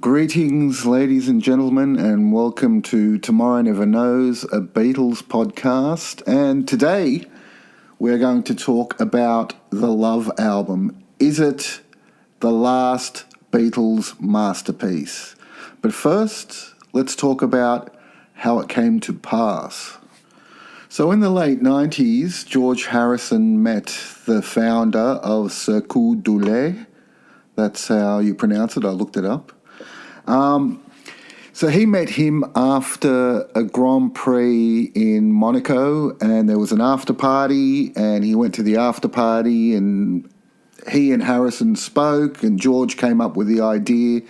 Greetings, ladies and gentlemen, and welcome to Tomorrow Never Knows, a Beatles podcast. And today we're going to talk about the Love album. Is it the last Beatles masterpiece? But first, let's talk about how it came to pass. So in the late 90s, George Harrison met the founder of Cirque du Soleil. That's how you pronounce it. I looked it up. So he met him after a Grand Prix in Monaco, and there was an after party, and he went to the after party, and he and Harrison spoke, and George came up with the idea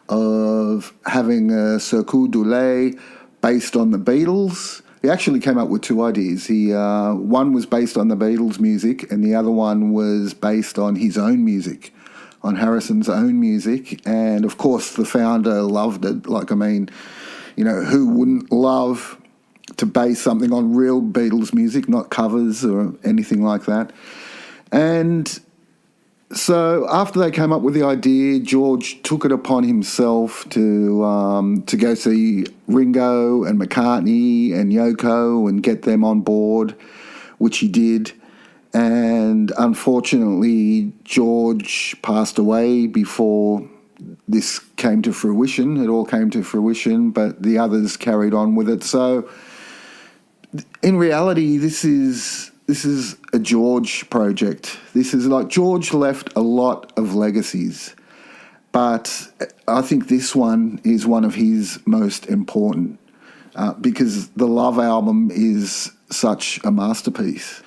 of having a Cirque du Soleil based on the Beatles. He actually came up with two ideas. One was based on the Beatles' music, and the other one was based on his own music, on Harrison's own music. And of course the founder loved it. Who wouldn't love to base something on real Beatles music, not covers or anything like that? And so after they came up with the idea, George took it upon himself to go see Ringo and McCartney and Yoko and get them on board, which he did. And unfortunately, George passed away before this came to fruition. It all came to fruition, but the others carried on with it. So in reality, this is a George project. This is like George left a lot of legacies, but I think this one is one of his most important because the Love album is such a masterpiece.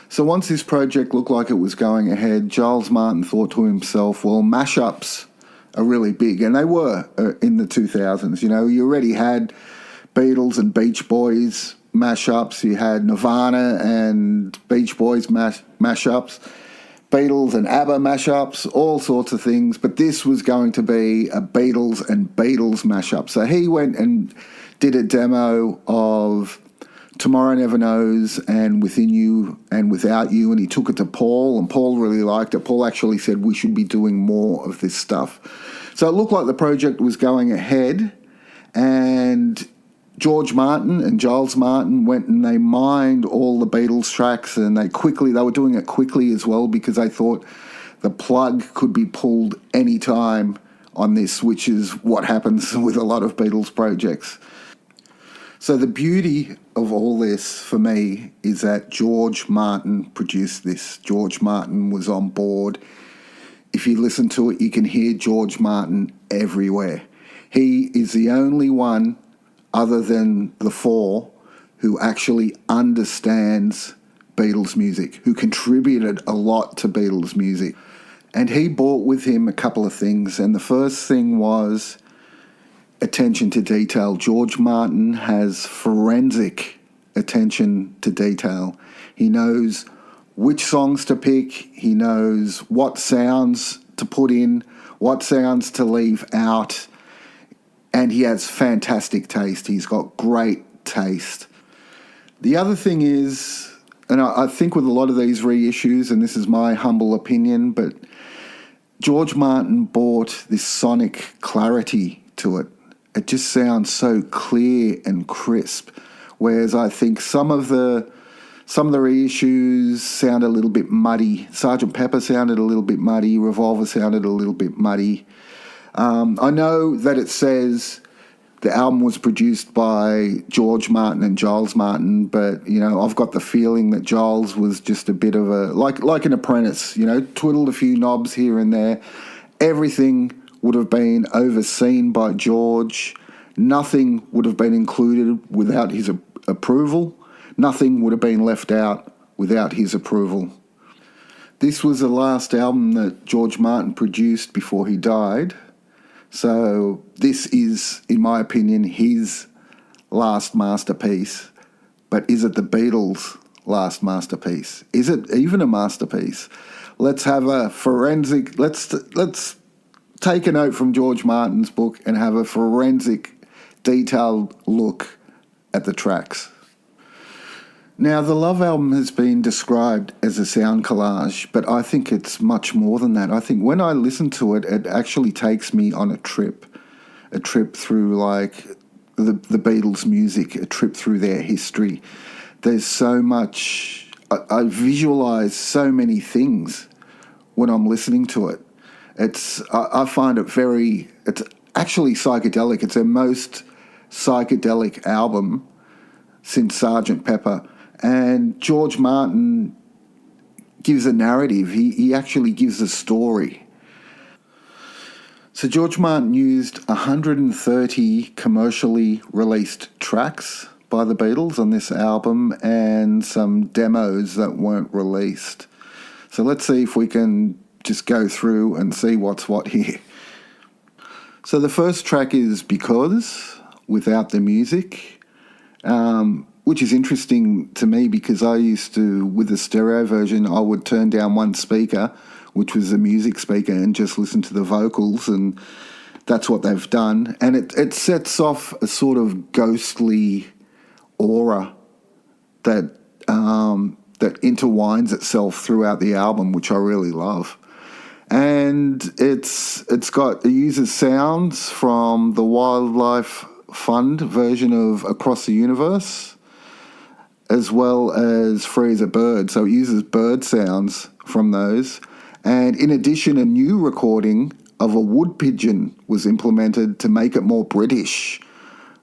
So once this project looked like it was going ahead, Giles Martin thought to himself, well, mashups are really big, and they were in the 2000s. You know, you already had Beatles and Beach Boys mashups, you had Nirvana and Beach Boys mashups, Beatles and ABBA mashups, all sorts of things, but this was going to be a Beatles and Beatles mashup. So he went and did a demo of Tomorrow Never Knows and Within You and Without You, and he took it to Paul, and Paul really liked it. Paul actually said we should be doing more of this stuff. So it looked like the project was going ahead, and George Martin and Giles Martin went and they mined all the Beatles tracks, and they were doing it quickly as well because they thought the plug could be pulled any time on this, which is what happens with a lot of Beatles projects. So the beauty of all this for me is that George Martin produced this. George Martin was on board. If you listen to it, you can hear George Martin everywhere. He is the only one other than the four who actually understands Beatles music, who contributed a lot to Beatles music. And he brought with him a couple of things. And the first thing was attention to detail. George Martin has forensic attention to detail. He knows which songs to pick. He knows what sounds to put in, what sounds to leave out. And he has fantastic taste. He's got great taste. The other thing is, and I think with a lot of these reissues, and this is my humble opinion, but George Martin brought this sonic clarity to it. It just sounds so clear and crisp, whereas I think some of the reissues sound a little bit muddy. Sgt. Pepper sounded a little bit muddy. Revolver sounded a little bit muddy. I know that it says the album was produced by George Martin and Giles Martin, but I've got the feeling that Giles was just a bit of a like an apprentice. Twiddled a few knobs here and there. Everything would have been overseen by George. Nothing would have been included without his approval. Nothing would have been left out without his approval. This was the last album that George Martin produced before he died. So this is, in my opinion, his last masterpiece. But is it the Beatles' last masterpiece? Is it even a masterpiece? Let's have a forensic... Let's take a note from George Martin's book and have a forensic, detailed look at the tracks. Now, the Love album has been described as a sound collage, but I think it's much more than that. I think when I listen to it, it actually takes me on a trip. a trip through like the Beatles' music, a trip through their history. There's so much. I visualize so many things when I'm listening to it. I find it very. It's actually psychedelic. It's their most psychedelic album since Sergeant Pepper, and George Martin gives a narrative. He actually gives a story. So George Martin used 130 commercially released tracks by the Beatles on this album and some demos that weren't released. So let's see if we can just go through and see what's what here. So the first track is Because, without the music, which is interesting to me because I used to, with the stereo version, I would turn down one speaker, which was the music speaker, and just listen to the vocals, and that's what they've done. And it sets off a sort of ghostly aura that that intertwines itself throughout the album, which I really love. And it uses sounds from the Wildlife Fund version of Across the Universe, as well as Free as a Bird. So it uses bird sounds from those. And in addition, a new recording of a wood pigeon was implemented to make it more British,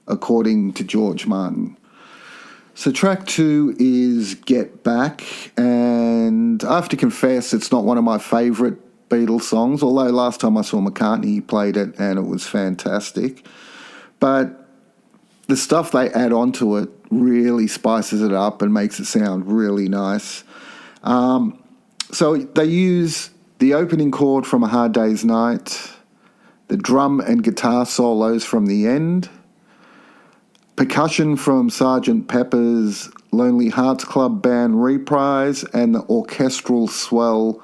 according to George Martin. So track 2 is Get Back, and I have to confess it's not one of my favourite Beatles songs, although last time I saw McCartney he played it and it was fantastic. But the stuff they add onto it really spices it up and makes it sound really nice. So they use the opening chord from A Hard Day's Night, the drum and guitar solos from the end, percussion from Sgt. Pepper's Lonely Hearts Club Band reprise, and the orchestral swell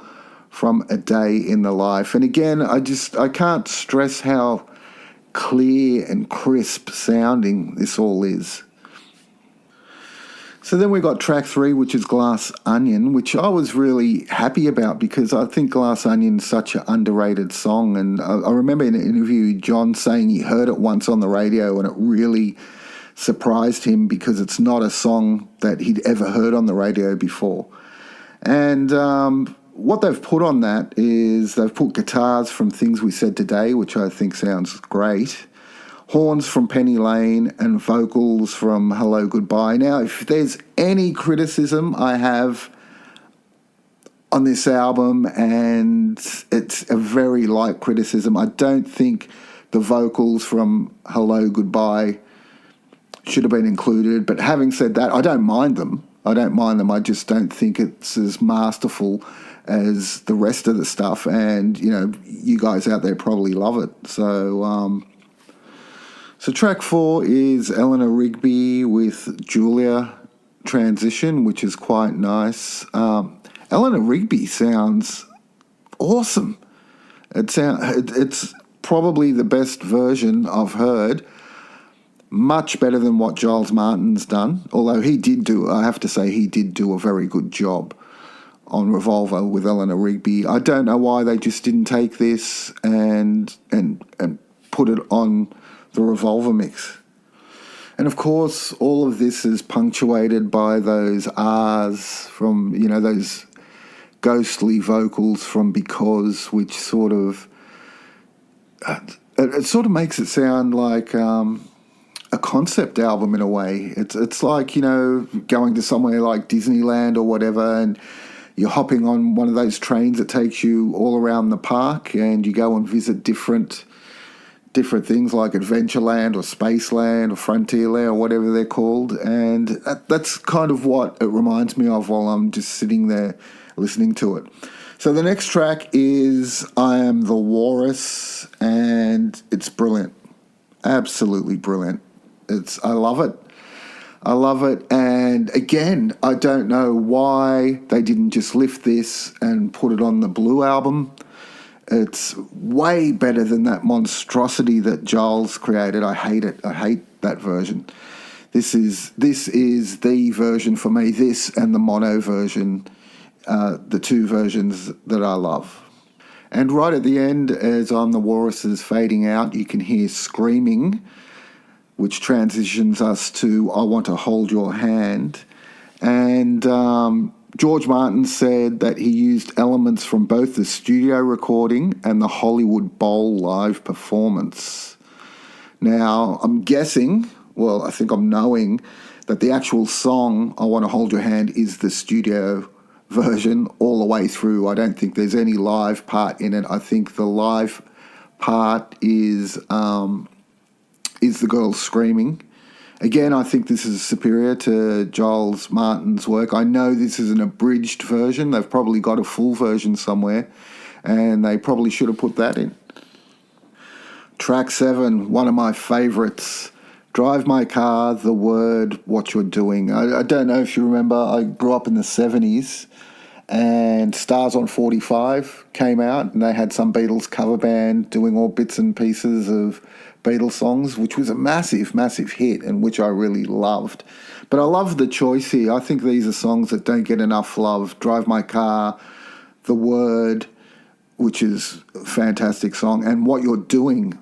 from A Day in the Life. And again, I can't stress how clear and crisp sounding this all is. So then we got track 3, which is Glass Onion, which I was really happy about because I think Glass Onion is such an underrated song. And I remember in an interview, John saying he heard it once on the radio and it really surprised him because it's not a song that he'd ever heard on the radio before. And what they've put on that is they've put guitars from Things We Said Today, which I think sounds great, horns from Penny Lane, and vocals from Hello Goodbye. Now, if there's any criticism I have on this album, and it's a very light criticism, I don't think the vocals from Hello Goodbye should have been included. But having said that, I don't mind them. I just don't think it's as masterful as the rest of the stuff. And, you know, you guys out there probably love it. So track 4 is Eleanor Rigby with Julia Transition, which is quite nice. Eleanor Rigby sounds awesome. It's probably the best version I've heard. Much better than what Giles Martin's done, although I have to say he did do a very good job on Revolver with Eleanor Rigby. I don't know why they just didn't take this and put it on the Revolver mix. And of course, all of this is punctuated by those R's from, you know, those ghostly vocals from Because, which sort of, it sort of makes it sound like a concept album in a way. It's like, you know, going to somewhere like Disneyland or whatever, and you're hopping on one of those trains that takes you all around the park, and you go and visit different things like Adventureland or Spaceland or Frontierland or whatever they're called. And that's kind of what it reminds me of while I'm just sitting there listening to it. So the next track is I Am the Walrus, and it's brilliant. Absolutely brilliant. I love it. And again, I don't know why they didn't just lift this and put it on the Blue album. It's way better than that monstrosity that Giles created. I hate it. I hate that version. This is the version for me. This and the mono version, the two versions that I love. And right at the end, as I'm the Walrus is fading out, you can hear screaming, which transitions us to I Want to Hold Your Hand. And George Martin said that he used elements from both the studio recording and the Hollywood Bowl live performance. Now, I'm guessing, well, I think I'm knowing, that the actual song, I Want to Hold Your Hand, is the studio version all the way through. I don't think there's any live part in it. I think the live part is the girls screaming. Again, I think this is superior to Giles Martin's work. I know this is an abridged version. They've probably got a full version somewhere, and they probably should have put that in. Track 7, one of my favourites. Drive My Car, The Word, What You're Doing. I don't know if you remember, I grew up in the 70s, and Stars on 45 came out, and they had some Beatles cover band doing all bits and pieces of Beatles songs, which was a massive, massive hit, and which I really loved. But I love the choice here. I think these are songs that don't get enough love. Drive My Car, The Word, which is a fantastic song, and What You're Doing,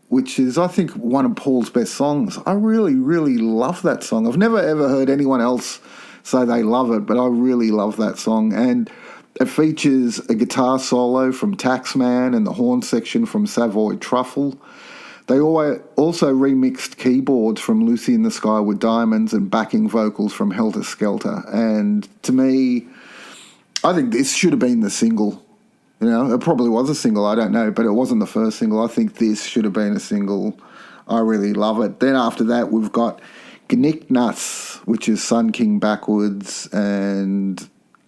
which is, I think, one of Paul's best songs. I really, really love that song. I've never, ever heard anyone else say they love it, but I really love that song. And it features a guitar solo from Taxman and the horn section from Savoy Truffle. They also remixed keyboards from Lucy in the Sky with Diamonds and backing vocals from Helter Skelter. And to me, I think this should have been the single. You know, it probably was a single, I don't know, but it wasn't the first single. I think this should have been a single. I really love it. Then after that, we've got Gnicknuts, which is Sun King backwards, and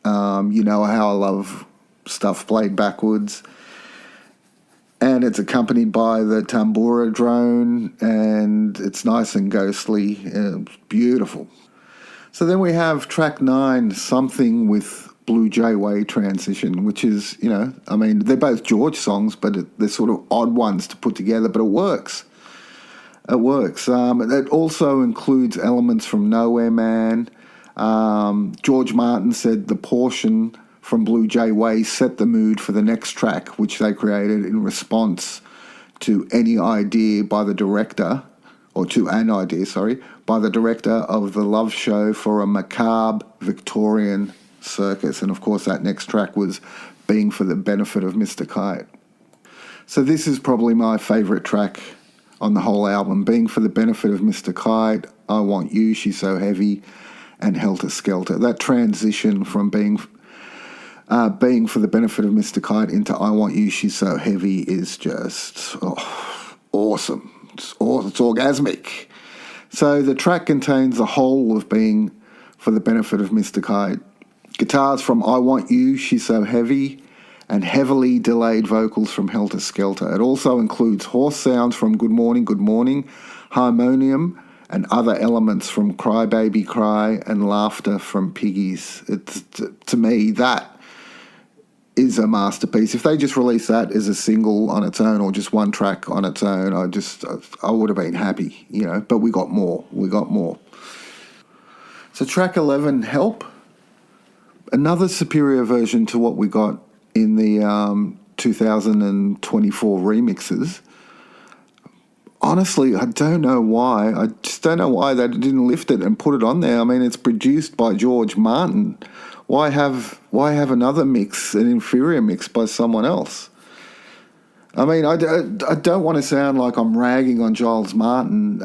you know how I love stuff played backwards. And it's accompanied by the tambura drone, and it's nice and ghostly, and it's beautiful. So then we have track 9, Something with Blue Jay Way transition, which is, you know, I mean, they're both George songs, but they're sort of odd ones to put together, but it works. It works. It also includes elements from Nowhere Man. George Martin said the portion from Blue Jay Way set the mood for the next track, which they created in response to any idea by the director, or to an idea, sorry, by the director of the Love Show for a Macabre Victorian Circus. And of course that next track was Being for the Benefit of Mr. Kite. So this is probably my favourite track on the whole album. Being for the Benefit of Mr. Kite, I Want You, She's So Heavy, and Helter Skelter. That transition from being for the benefit of Mr. Kite into I Want You, She's So Heavy is just awesome. It's orgasmic. So the track contains the whole of Being for the Benefit of Mr. Kite. Guitars from I Want You, She's So Heavy, and heavily delayed vocals from Helter Skelter. It also includes horse sounds from Good Morning, Good Morning, harmonium, and other elements from Cry Baby Cry and laughter from Piggies. To me, that is a masterpiece. If they just released that as a single on its own or just one track on its own, I would have been happy, you know, but we got more. So track 11, Help. Another superior version to what we got in the 2024 remixes. Honestly, I don't know why. I just don't know why they didn't lift it and put it on there. I mean, it's produced by George Martin. Why have another mix, an inferior mix by someone else? I mean, I don't want to sound like I'm ragging on Giles Martin.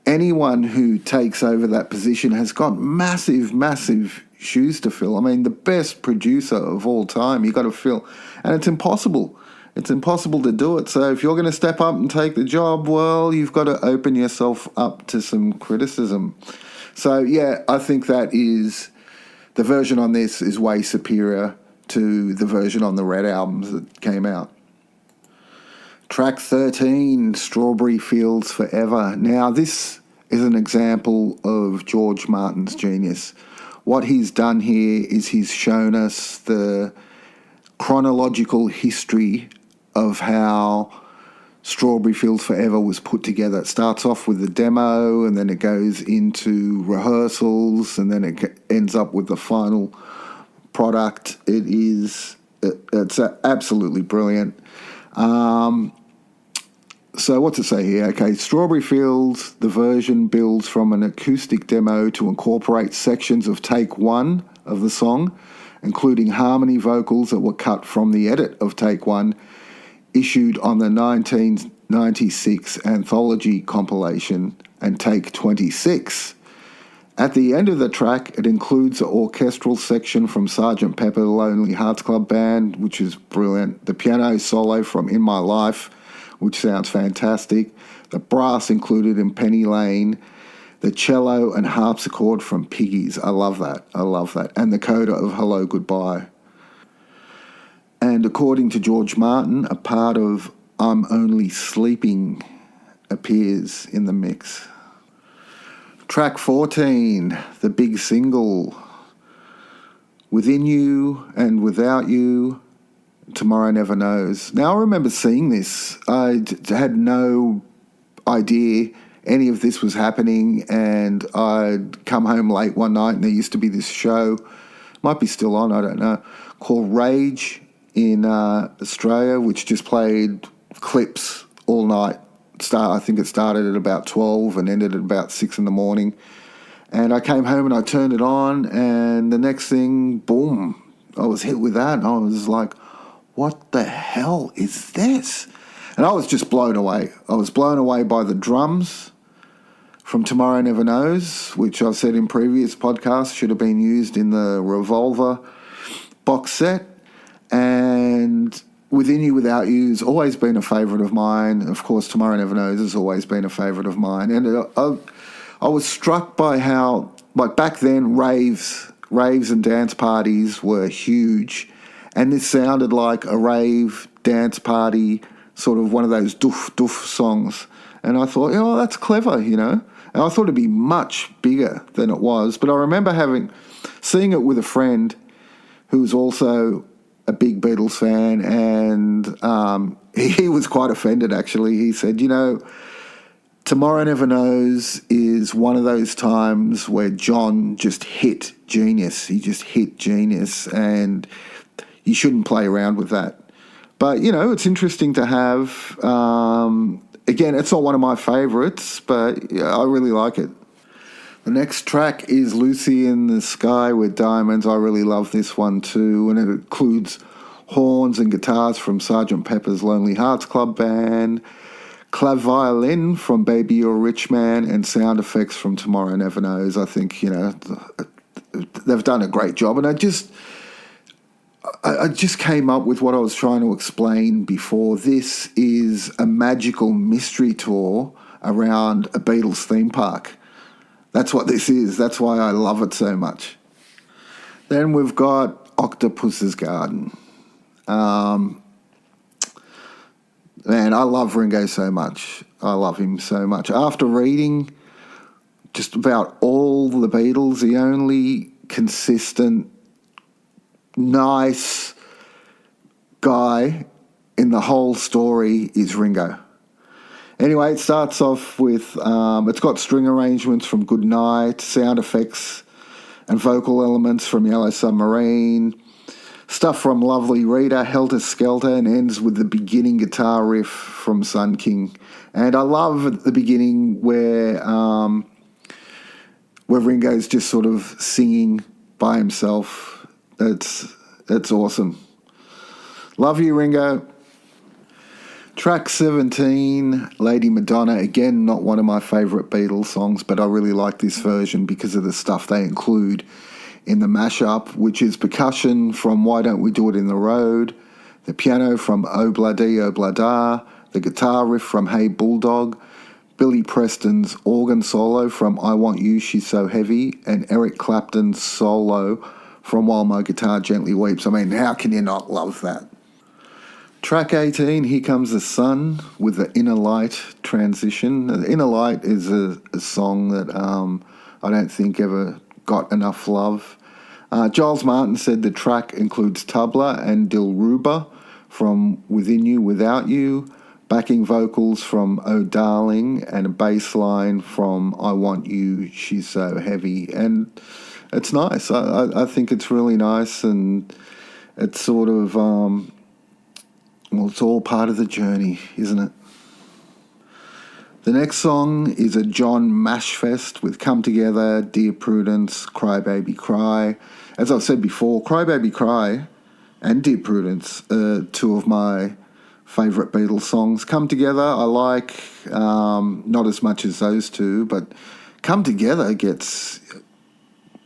Anyone who takes over that position has got massive, massive shoes to fill. I mean, the best producer of all time, you got to fill. And it's impossible. It's impossible to do it. So if you're going to step up and take the job, well, you've got to open yourself up to some criticism. So, yeah, I think that is... The version on this is way superior to the version on the Red albums that came out. Track 13, Strawberry Fields Forever. Now, this is an example of George Martin's genius. What he's done here is he's shown us the chronological history of how Strawberry Fields Forever was put together. It starts off with the demo, and then it goes into rehearsals, and then it ends up with the final product. It is It's absolutely brilliant. So what's it say here? Okay, Strawberry Fields, the version builds from an acoustic demo to incorporate sections of take one of the song, including harmony vocals that were cut from the edit of take one, issued on the 1996 anthology compilation and take 26. At the end of the track, it includes an orchestral section from Sgt. Pepper Lonely Hearts Club Band, which is brilliant. The piano solo from In My Life, which sounds fantastic. The brass included in Penny Lane. The cello and harpsichord from Piggies. I love that. And the coda of Hello Goodbye. And according to George Martin, a part of I'm Only Sleeping appears in the mix. Track 14, the big single, Within You and Without You, Tomorrow Never Knows. Now, I remember seeing this. I had no idea any of this was happening, and I'd come home late one night, and there used to be this show, might be still on, I don't know, called Rage in Australia, which just played clips all night. I think it started at about 12 and ended at about 6 in the morning. And I came home and I turned it on, and the next thing, boom, I was hit with that. And I was like, what the hell is this? And I was just blown away. I was blown away by the drums from Tomorrow Never Knows, which I've said in previous podcasts should have been used in the Revolver box set. And Within You, Without You has always been a favourite of mine. Of course, Tomorrow Never Knows has always been a favourite of mine. And I was struck by how, like back then, raves and dance parties were huge. And this sounded like a rave dance party, sort of one of those doof songs. And I thought, oh, that's clever, And I thought it'd be much bigger than it was. But I remember seeing it with a friend who was also a big Beatles fan, and he was quite offended, actually. He said, Tomorrow Never Knows is one of those times where John just hit genius. He just hit genius, and you shouldn't play around with that. But, it's interesting to have. Again, it's not one of my favourites, but I really like it. The next track is Lucy in the Sky with Diamonds. I really love this one too, and it includes horns and guitars from Sgt. Pepper's Lonely Hearts Club Band, claviolin from Baby You're a Rich Man, and sound effects from Tomorrow Never Knows. I think, they've done a great job. And I just came up with what I was trying to explain before. This is a magical mystery tour around a Beatles theme park. That's what this is. That's why I love it so much. Then we've got Octopus's Garden. Man, I love Ringo so much. I love him so much. After reading just about all the Beatles, the only consistent, nice guy in the whole story is Ringo. Anyway, it starts off with, it's got string arrangements from Good Night, sound effects and vocal elements from Yellow Submarine, stuff from Lovely Rita, Helter Skelter, and ends with the beginning guitar riff from Sun King. And I love at the beginning where Ringo's just sort of singing by himself. It's awesome. Love you, Ringo. Track 17, Lady Madonna. Again, not one of my favourite Beatles songs, but I really like this version because of the stuff they include in the mashup, which is percussion from Why Don't We Do It in the Road, the piano from Obla Dee Obla Da, the guitar riff from Hey Bulldog, Billy Preston's organ solo from I Want You, She's So Heavy, and Eric Clapton's solo from While My Guitar Gently Weeps. I mean, how can you not love that? Track 18, Here Comes the Sun, with the Inner Light transition. The Inner Light is a song that I don't think ever got enough love. Giles Martin said the track includes tabla and Dilruba from Within You, Without You, backing vocals from Oh Darling, and a bass line from I Want You, She's So Heavy. And it's nice. I think it's really nice, and It's sort of, well, it's all part of the journey, isn't it? The next song is a John Mashfest with Come Together, Dear Prudence, Cry Baby Cry. As I've said before, Cry Baby Cry and Dear Prudence are two of my favourite Beatles songs. Come Together I like, not as much as those two, but Come Together gets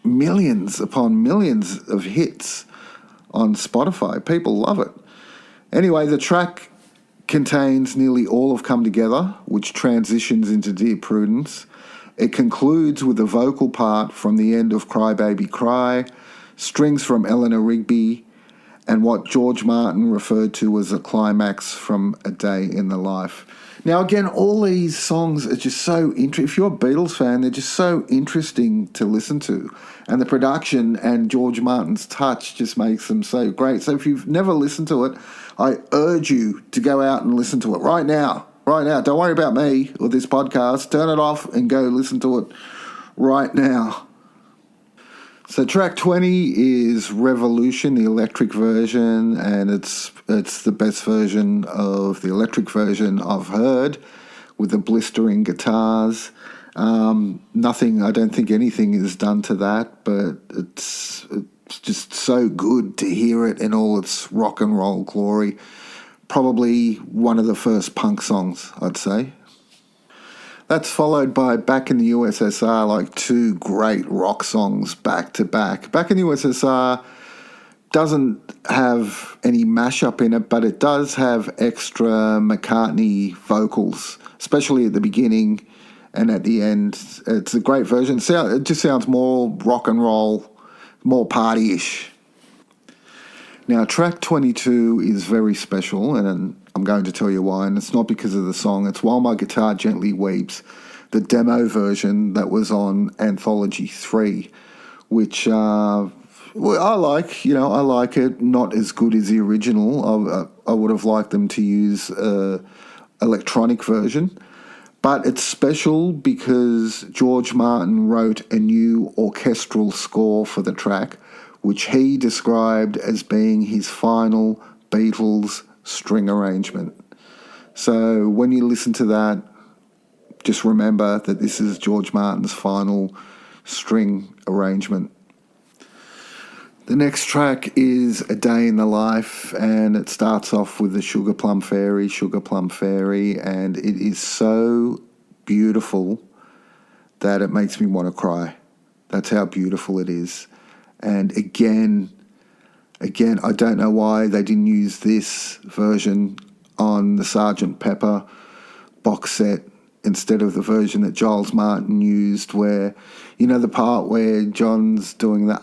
millions upon millions of hits on Spotify. People love it. Anyway, the track contains nearly all of Come Together, which transitions into Dear Prudence. It concludes with a vocal part from the end of Cry Baby Cry, strings from Eleanor Rigby, and what George Martin referred to as a climax from A Day in the Life. Now, again, all these songs are just so interesting. If you're a Beatles fan, they're just so interesting to listen to. And the production and George Martin's touch just makes them so great. So if you've never listened to it, I urge you to go out and listen to it right now. Right now. Don't worry about me or this podcast. Turn it off and go listen to it right now. So track 20 is Revolution, the electric version, and it's the best version of the electric version I've heard, with the blistering guitars. Nothing, I don't think anything is done to that, but it's just so good to hear it in all its rock and roll glory. Probably one of the first punk songs, I'd say. That's followed by Back in the USSR, like two great rock songs back to back. Back in the USSR doesn't have any mashup in it, but it does have extra McCartney vocals, especially at the beginning and at the end. It's a great version. It just sounds more rock and roll, more party-ish. Now, track 22 is very special, and I'm going to tell you why, and it's not because of the song. It's While My Guitar Gently Weeps, the demo version that was on Anthology 3, which I like. I like it. Not as good as the original. I would have liked them to use an electronic version. But it's special because George Martin wrote a new orchestral score for the track, which he described as being his final Beatles string arrangement. So when you listen to that, just remember that this is George Martin's final string arrangement. The next track is A Day in the Life, and it starts off with the Sugar Plum Fairy, and it is so beautiful that it makes me want to cry. That's how beautiful it is. And again, I don't know why they didn't use this version on the Sgt. Pepper box set instead of the version that Giles Martin used, where, the part where John's doing the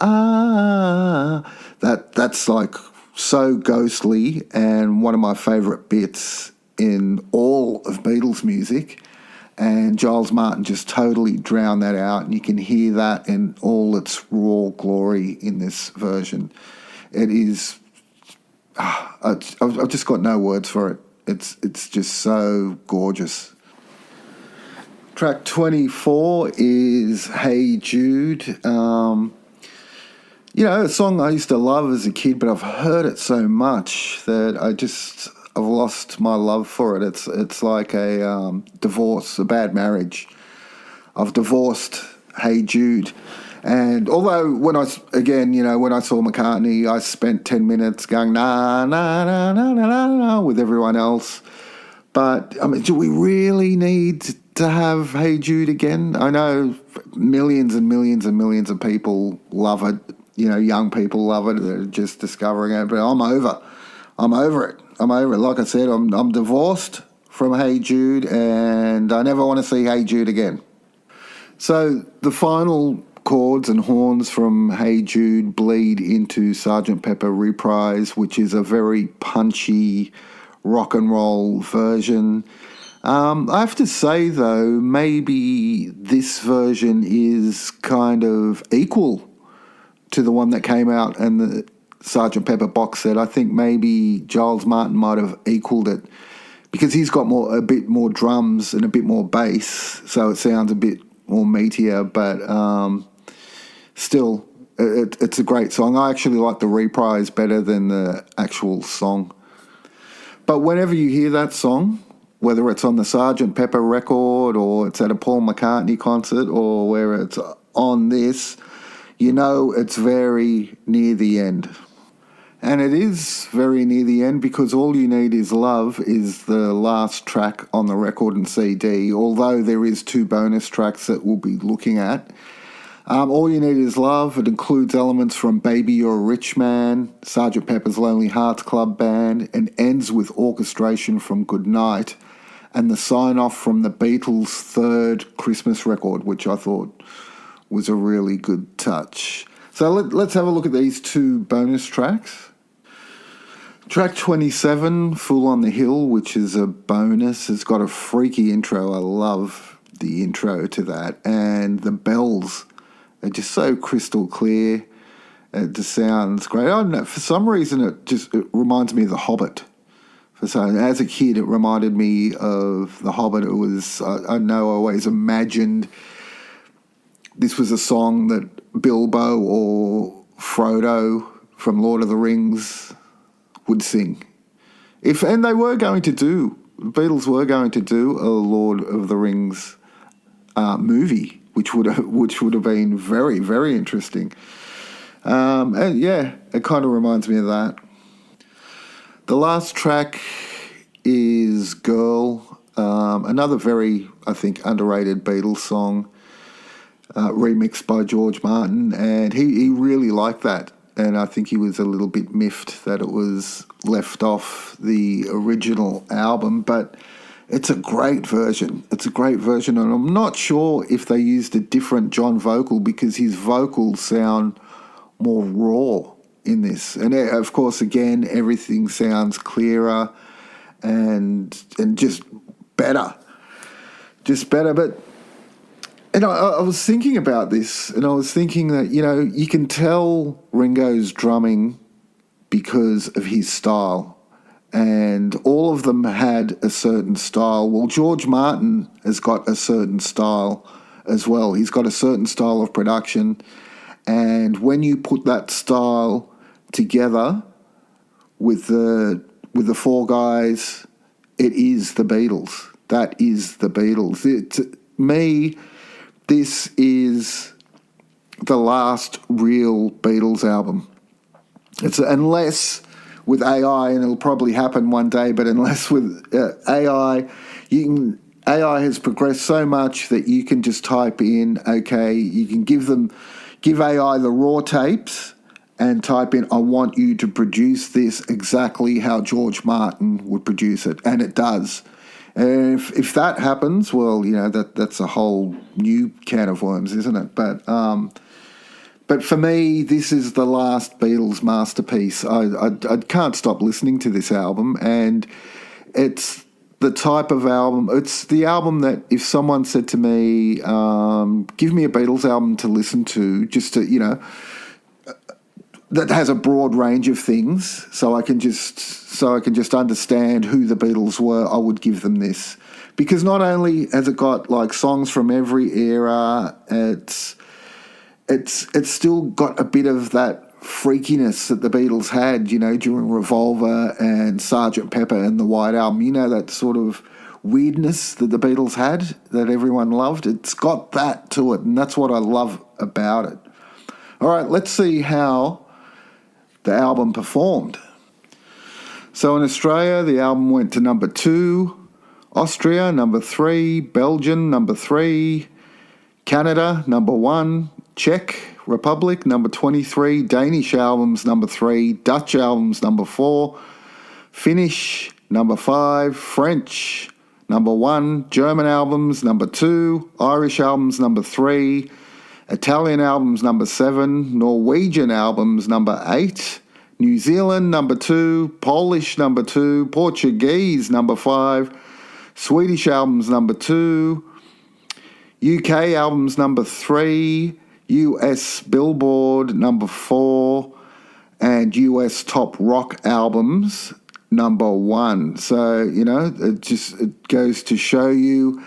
that's like so ghostly and one of my favourite bits in all of Beatles music. And Giles Martin just totally drowned that out, and you can hear that in all its raw glory in this version. It is, I've just got no words for it. It's just so gorgeous. Track 24 is Hey Jude. A song I used to love as a kid, but I've heard it so much that I've lost my love for it. It's like a divorce, a bad marriage. I've divorced Hey Jude. And although when I saw McCartney, I spent 10 minutes going, na, na, na, na, na, na, na, with everyone else. But, do we really need to have Hey Jude again? I know millions and millions and millions of people love it. Young people love it. They're just discovering it. But I'm over it. Like I said, I'm divorced from Hey Jude, and I never want to see Hey Jude again. So the final chords and horns from Hey Jude bleed into Sgt. Pepper Reprise, which is a very punchy rock and roll version. I have to say, though, maybe this version is kind of equal to the one that came out in the Sgt. Pepper box set. I think maybe Giles Martin might have equaled it because he's got a bit more drums and a bit more bass, so it sounds a bit more meatier, but still, It's a great song. I actually like the reprise better than the actual song. But whenever you hear that song, whether it's on the Sgt. Pepper record or it's at a Paul McCartney concert or where it's on this, you know it's very near the end. And it is very near the end because All You Need Is Love is the last track on the record and CD, although there is 2 bonus tracks that we'll be looking at. All You Need Is Love, it includes elements from Baby You're a Rich Man, Sgt. Pepper's Lonely Hearts Club Band, and ends with orchestration from Goodnight and the sign-off from the Beatles' 3rd Christmas record, which I thought was a really good touch. So let's have a look at these 2 bonus tracks. Track 27, Fool on the Hill, which is a bonus. It's got a freaky intro. I love the intro to that. And the bells are just so crystal clear. It just sounds great. I don't know, for some reason it reminds me of The Hobbit. As a kid, it reminded me of The Hobbit. It was, I know I always imagined this was a song that Bilbo or Frodo from Lord of the Rings would sing. And they were going to do, the Beatles were going to do a Lord of the Rings movie, which would have been very, very interesting. And yeah, it kind of reminds me of that. The last track is Girl, another very, I think, underrated Beatles song, remixed by George Martin, and he really liked that. And I think he was a little bit miffed that it was left off the original album, but it's a great version. It's a great version, and I'm not sure if they used a different John vocal because his vocals sound more raw in this. And of course, again, everything sounds clearer and just better. Just better, but... And I was thinking about this, and I was thinking that, you can tell Ringo's drumming because of his style, and all of them had a certain style. Well, George Martin has got a certain style as well. He's got a certain style of production, and when you put that style together with the 4 guys, it is the Beatles. That is the Beatles. This is the last real Beatles album. Unless with AI, and it'll probably happen one day, but unless with AI, AI has progressed so much that you can just type in, okay, you can give AI the raw tapes and type in, I want you to produce this exactly how George Martin would produce it, and it does. And if that happens, well, that's a whole new can of worms, isn't it? But for me, this is the last Beatles masterpiece. I can't stop listening to this album, and it's the type of album. It's the album that if someone said to me, "Give me a Beatles album to listen to," just to that has a broad range of things, so I can just understand who the Beatles were, I would give them this. Because not only has it got like songs from every era, it's still got a bit of that freakiness that the Beatles had, during Revolver and Sgt. Pepper and the White Album. That sort of weirdness that the Beatles had that everyone loved. It's got that to it, and that's what I love about it. All right, let's see how the album performed. So in Australia, the album went to number 2, Austria, number 3, Belgium, number 3, Canada, number 1, Czech Republic, number 23, Danish albums, number 3, Dutch albums, number 4, Finnish, number 5, French, number 1, German albums, number 2, Irish albums, number 3, Italian albums, number 7, Norwegian albums, number 8, New Zealand, number 2, Polish, number 2, Portuguese, number 5, Swedish albums, number 2, UK albums, number 3, US Billboard, number 4, and US Top Rock albums, number 1. So, it goes to show you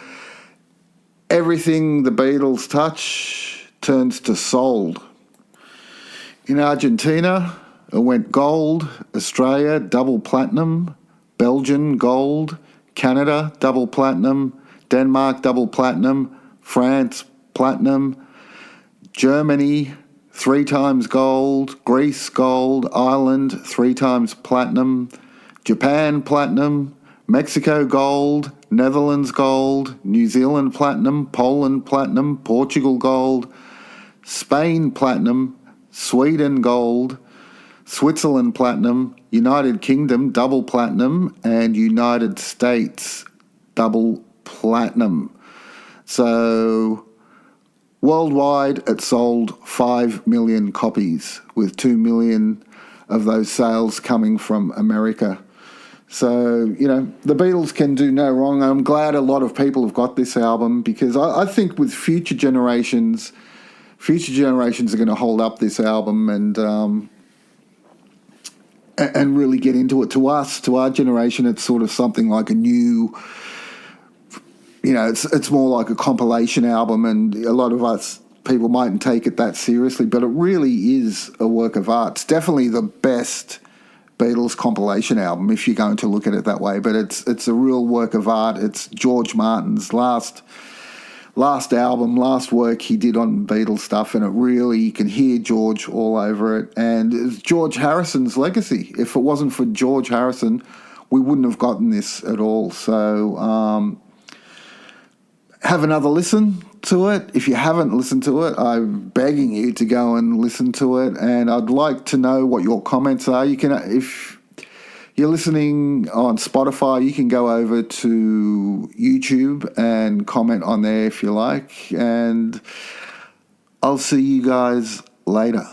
everything the Beatles touch turns to sold. In Argentina, it went gold. Australia, double platinum. Belgium, gold. Canada, double platinum. Denmark, double platinum. France, platinum. Germany, 3 times gold. Greece, gold. Ireland, 3 times platinum. Japan, platinum. Mexico, gold. Netherlands, gold. New Zealand, platinum. Poland, platinum. Portugal, gold. Spain, platinum. Sweden, gold. Switzerland, platinum. United Kingdom, double platinum. And United States, double platinum. So worldwide, it sold 5 million copies, with 2 million of those sales coming from America. So, the Beatles can do no wrong. I'm glad a lot of people have got this album, because I think with future generations are going to hold up this album and really get into it. To us, to our generation, it's sort of something like a new, it's more like a compilation album, and a lot of us people mightn't take it that seriously, but it really is a work of art. It's definitely the best Beatles compilation album, if you're going to look at it that way. But it's a real work of art. It's George Martin's last album, last work he did on Beatles stuff, and it really, you can hear George all over it. And it's George Harrison's legacy. If it wasn't for George Harrison, we wouldn't have gotten this at all. So have another listen to it. If you haven't listened to it, I'm begging you to go and listen to it. And I'd like to know what your comments are. You can, if you're listening on Spotify, you can go over to YouTube and comment on there if you like. And I'll see you guys later.